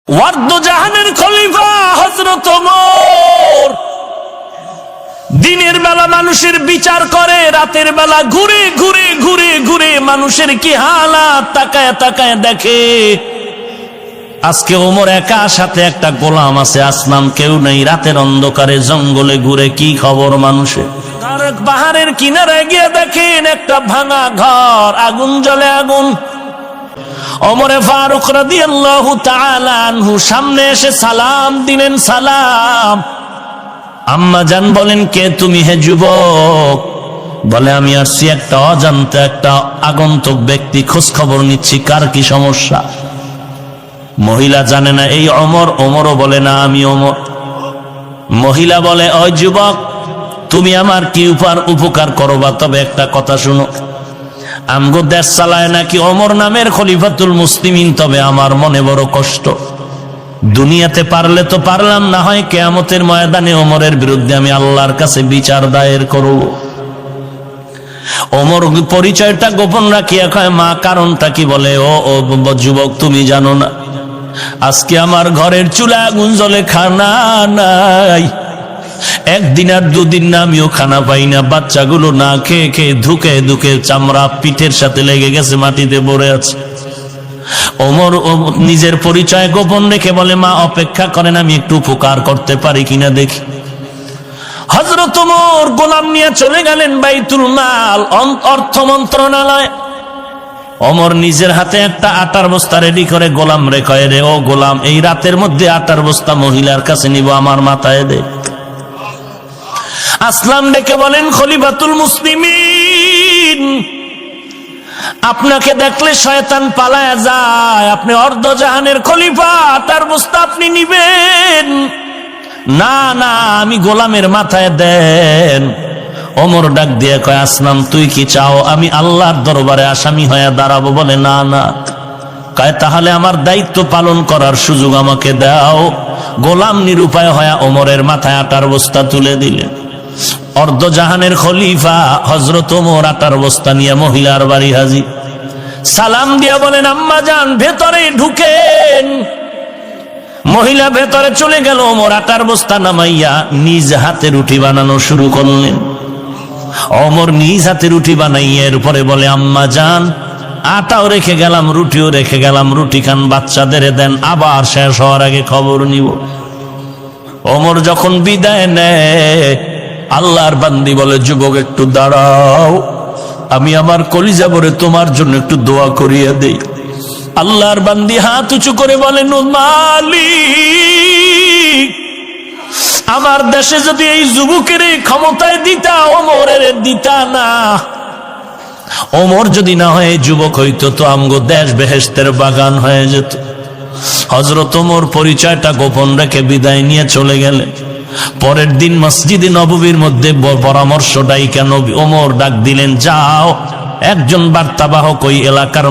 ওয়ার্দুজাহানের খলিফা হযরত ওমর দিনের বেলা মানুষের বিচার করে, রাতের বেলা ঘুরে ঘুরে ঘুরে ঘুরে মানুষের কি হালাত তাকায় তাকায় দেখে। আজকে ওমর একা, সাথে একটা গোলাম আছে, আসলাম কেউ নেই। রাতের অন্ধকারে জঙ্গলে ঘুরে কি খবর মানুষের। পাহাড়ের কিনারে গিয়ে দেখেন একটা ভাঙা ঘর, আগুন জ্বলে আগুন। ওমরে ফারুক রাদিয়াল্লাহু তাআলা আনহু সামনে এসে সালাম দিলেন। সালাম। আম্মা জান বলেন, কে তুমি হে যুবক? বলে, আমি আসছি একটা অজান্ত একটা আগন্তুক ব্যক্তি, খোঁজ খবর নিচ্ছি কার কি সমস্যা। মহিলা জানে না এই ওমর। ওমরও বলে না আমি ওমর। মহিলা বলে, ওই যুবক, তুমি আমার কি উপকার করবা? তবে একটা কথা শুনো, আমগো দেশ চালায় নাকি ওমর নামের খলিফাতুল মুসলিমিন, তবে আমার মনে বড় কষ্ট। দুনিয়াতে পারলে তো পারলাম, না হয় কিয়ামতের ময়দানে ওমরের বিরুদ্ধে আমি আল্লাহর কাছে বিচার দায়ের করব। ওমর পরিচয়টা গোপন রাখিয়া কয়, মা কারণটা কি? বলে, ও যুবক, তুমি জানো না আজকে আমার ঘরের চুলা আগুন জ্বলে, খানা নাই। একদিন আর দুদিন না আমিও খানা পাই না। বাচ্চাগুলো না খেয়ে খেয়ে ধুকে ধুকে চামড়া পিঠের সাথে লেগে গেছে, মাটিতে পড়ে আছে। ওমর নিজের পরিচয় গোপন রেখে বলে, মা অপেক্ষা করেন, আমি একটু উপকার করতে পারি কিনা দেখি। হযরত ওমর গোলাম নিয়ে চলে গেলেন বাইতুল মাল, অর্থ মন্ত্রণালয়। ওমর নিজের হাতে একটা আটার বস্তা রেডি করে গোলাম রে কয়, রে ও গোলাম, এই রাতের মধ্যে আটার বস্তা মহিলার কাছে নিব, আমার মাথায় দে। আসলাম ডেকে বলেন, খলিফাতুল মুসলিমিন, আপনাকে দেখলে শয়তান পালায়া যায়। আপনি অর্ধজাহানের খলিফা, আটার বস্তা আপনি নিবেন না? না, আমি গোলামের মাথায় দেন। ওমর ডাক দিয়ে কয়, আসলাম, তুই কি চাও আমি আল্লাহর দরবারে আসামি হয়ে দাঁড়াবো? বলে, না না। কয়, তাহলে আমার দায়িত্ব পালন করার সুযোগ আমাকে দাও। গোলাম নিরুপায় হয়ে ওমরের মাথায় আটার বস্তা তুলে দিলেন। অর্ধজাহানের খলিফা হযরত ওমর আটার বস্তা নিয়ে মহিলার বাড়ি হাজির। সালাম দিয়া বলেন, আম্মা জান ভেতরে ঢুকেন। মহিলা ভেতরে চলে গেল। ওমর আটার বস্তা নামাইয়া নিজ হাতে রুটি বানানো শুরু করলেন। ওমর নিজ হাতে রুটি বানাইয়া এরপরে বলে, আম্মা জান আটাও রেখে গেলাম, রুটিও রেখে গেলাম, রুটি খান, বাচ্চাদের দেন, আবার শেষ হওয়ার আগে খবর নিব। ওমর যখন বিদায় নেয়, আল্লাহর বান্দি বলে, যুবক একটু দাঁড়াও, আমি আমার কলিজা ভরে তোমার জন্য একটু দোয়া করিয়া দেই। আল্লাহর বান্দি হাত উঁচু করে বলেন, ও মালিক, আমার দেশে যদি এই যুবকের ক্ষমতায় দিতা, ওমরের দিতা না। ওমর যদি না হয় যুবক হইতো, তো আমগো দেশ বেহেশতের বাগান হয়ে যেত। হযরত ওমর পরিচয়টা গোপন রেখে বিদায় নিয়ে চলে গেলেন। পরের দিন মসজিদে নববীর মধ্যে পরামর্শ ডাইকা নবী ওমর ডাক দিলেন, যাও একজন বার্তাবাহক ওই এলাকার